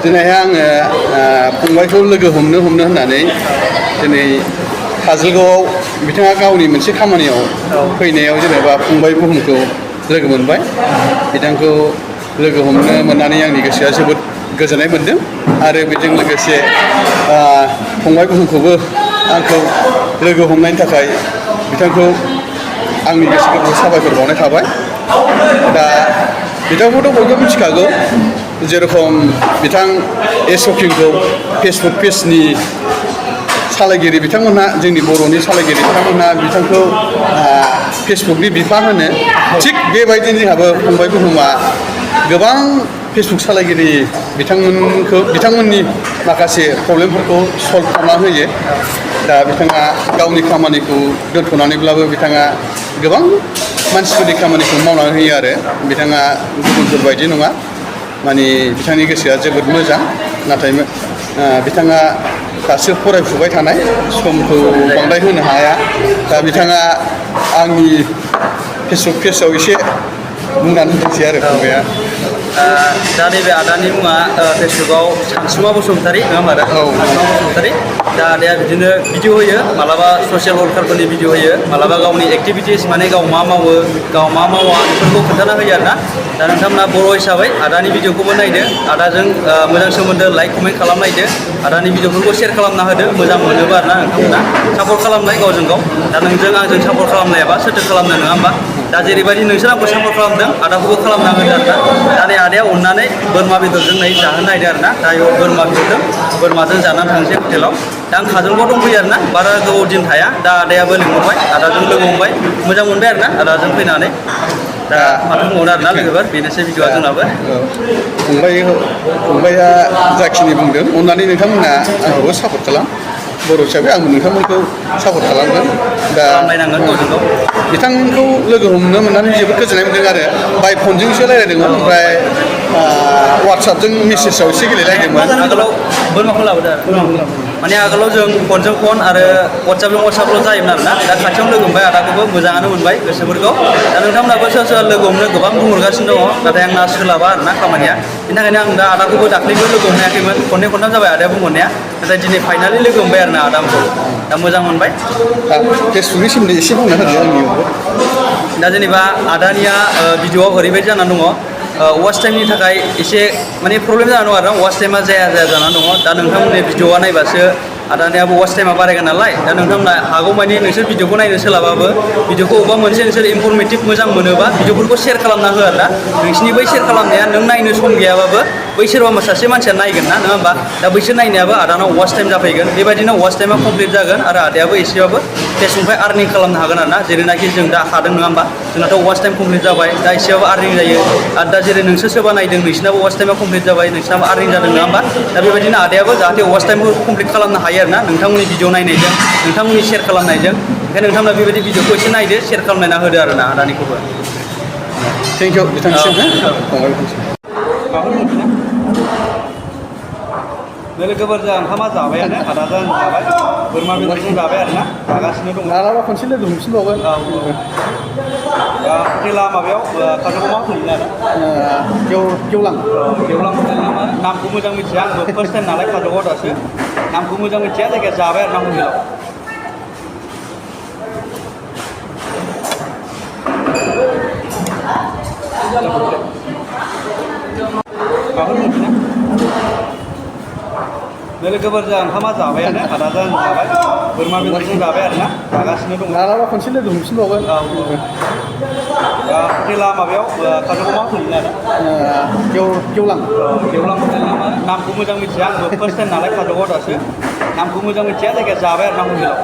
दिनैहाय आङो फंबायखौ लोगो हमनो होननानै दिनै काजलगावआव बिथाङा गावनि मोनसे खामानियाव फैनायाव जेनेबा फंबाय बुहुमखौ लोगो मोनबाय। बिथांखौ लोगो हमनो मोननानै आंनि गोसोआ जोबोद गोजोननाय मोनदों आरो बेजों लोगोसे फंबाय बुहुमखौबो आंखौ लोगो हमनायनि थाखाय बिथांखौ आंनि गोसो गोरबोआव साबायखर बावनाय थाबाय। दा बिथांखौथ' बयबो मिथिखागौ जेरखम बिथां एसकिंखौ फेसबुक पेजनि सालायगिरि बिथांमोनहा जोंनि बर'नि सालायगिरि बिथांमोनहा बिथांखौ फेसबुकनि बिफा होनो। थिग बेबायदिनो जोंहाबो फंबाय बुहुमा गोबां फेसबुक सालायगिरि बिथांमोननि माखासे प्रब्लेमफोरखौ सल्भ खालामना होयो। दा बिथाङा गावनि खामानिखौ दोनथ'नानैब्लाबो बिथाङा गोबां मानसिफोरनि खामानिखौ मावनानै होयो आरो बिथाङा गुबुनफोर बायदि नङा। माने बिथांनि गोसोआ जोबोद मोजां। नाथाय बिथाङा दासो फरायफुबाय थानाय समखौ बांद्राय होनो हाया। दा बिथाङा आंनि फेसबुक पेजाव एसे बुंनानै होनोसै आरो फंबाया। दा नैबे आदानि मुङा फेसबुकआव सानसुमा बसुमतारी नङा होमबा आदा? सानसुमा बसुमतारी। दा आदाया बिदिनो भिडिअ होयो, मालाबा ससियेल वर्कारफोरनि भिडिअ होयो, मालाबा गावनि एक्टिभिटिस माने गाव मा मावो गाव मा मावा बेफोरखौ खोन्थाना होयो आरोना। दा नोंथांमोना बर' हिसाबै आदानि भिडिअखौबो नायदो, आदाजों मोजां सोमोन्दो लाइक कमेन्ट खालामनायदो, आदानि भिडिअफोरखौ शेयार खालामना होदो मोजां मोनोबा आरोना नोंथांमोना सापर्ट खालामनाय गावजों गाव। दा नोंजों आंजों सापर्ट खालामलायाबा सोरथो खालामनो नङा होमबा? दा जेरैबायदि नोंसोर आंखौ सापर्ट खालामदों आदाखौबो खालामना होदो आरोना। दा नै आदाया अननानै बोरमा बेदरजों नै जाहोनो नायदो आरोना। दा बेयाव बोरमा बेदरजों बोरमाजों जानानै थांसै हटेलाव। दा आं काजलगाव दंफैयो आरोना, बारा गोबाव दिन थाया। दा आदायाबो लिंहरबाय, आदाजों लोगो हमबाय, मोजां मोनबाय आरोना आदाजों फैनानै। दा माथो बुंबावनो आरोना लोगोफोर, बेनोसै भिडिअआ जोंनाबो। फंबाया जाखिनि बुंदों अननानै नोंथांमोना आंखौबो सापर्ट खालाम। बर' हिसाबै आंबो नोंथांमोनखौ सापर्ट खालामगोन। दा खालामलायनांगोन गावजों गाव। बिथांमोनखौ लोगो हमनो मोननानै जोबोद गोजोननाय मोनदों आरो बाय फनजोंसो रायज्लायदोंमोन। ओमफ्राय वाट्सएपजों मेसेजाव एसे गेलेलायदोंमोन। आगोलाव बोरमाखौ लाबोदो आरो माने आगोलाव जों फनजों फन आरो वाट्सएपल' जायोमोन आरोना। दा खाथियावनो लोगो मोनबाय आदाखौबो मोजाङानो मोनबाय गोसोफोरखौ। दा नोंथांमोनाबो सोरबा सोरबा लोगो हमनो गोबां बुंहरगासिनो दङ, नाथाय आंना सोलाबा आरोना खामानिया। बेनि थाखायनो आं दा आदाखौबो दाख्लैबो लोगो हमनो हायाखैमोन, खननै खनथाम जाबाय आदाया बुंहरनाया। नाथाय दिनै फाइनालि लोगो हमबाय आरोना आदाखौ। दा मोजां मोनबाय। फेसबुकनि सोमोन्दै एसे बुंना होदो आंनियावबो। दा जेनेबा आदानिया भिडिअआव ओरैबायदि जानानै दङ, वाच टाइमनि थाखाय एसे माने प्रब्लेम जानानै दं आरो वाच टाइमा जाया जानानै दङ। दा नोंथांमोननि भिडिअआ नायबासो आदानियाबो वाच टाइमा बारायगोन नालाय। दा नोंथांमोना हागौमानि नोंसोर भिडिअखौ नायनो सोलाबाबो भिडिअखौ अबेबा मोनसे नोंसोर इनफरमेटिभ मोजां मोनोबा भिडिअफोरखौ शेयार खालामना हो आरोना। नोंसिनि बै शेयार खालामनाया नों नायनो सम गैयाबाबो बै सोरबा सासे मानसिया नायगोन ना नङा होमबा? दा बैसोर नायनायाबो आदानाव वाच टाइम जाफैगोन। बेबायदिनो वाच टाइमा कमप्लिट जागोन आरो आदायाबो एसेबाबो फेसबुकनिफ्राय आर्निं खालामनो हागोन आरोना। जेरैनाखि जों दा हादों नङा होमबा? जोंनाथ' वाच टाइम कमप्लिट जाबाय, दा एसेबाबो आर्निं जायो। आरो दा जेरै नोंसोर सोरबा नायदों नोंसिनाबो वाच टाइमा कमप्लिट जाबाय, नोंसिनाबो आर्निं जादों नङा होमबा? दा बेबायदिनो आदायाबो जाहाथे वाच टाइमखौ कमप्लिट खालामनो हायो आरोना नोंथांमोननि भिडिअ नायनायजों, नोंथांमोननि शेयार खालामनायजों। ओंखायनो नोंथांमोना बेबायदि भिडिअखौ एसे नायदो, शेयार खालामलायना होदो आरोना आदानिखौबो। Thank you बिथांनिसिम। लोगोफोर जोंहा ओंखामा जाबायानो, आदाजों जाबाय, बोरमा बेदरजों जाबाय आरोना, जागासिनो दङ। मालाबा खनसे लोगो हमफिनबावगोन। हटेला माबायाव काजलगाव मा हटेल आदा? गेवलां हटेल नामा? नामखौ मोजां मिथिया, आंबो फार्स्ट टाइम नालाय काजलगावआव दासो। नामखौ मोजां मिथिया, जायगाया जाबाय आरो ना हटेलाव। लोगोफोर जोंहा ओंखामा जाबायानो, आदाजों जाबाय, बोरमा बेदरजों जाबाय आरोना, जागासिनो दङ। मालाबा खनसे लोगो हमफिनबावगोन। हटेला माबायाव काजलगाव मा हटेल आदा? गेवलां हटेल नामा? नामखौ मोजां मिथिया, आंबो फार्स्ट टाइम नालाय काजलगावआव दासो। नामखौ मोजां मिथिया, जायगाया जाबाय आरो ना हटेलाव।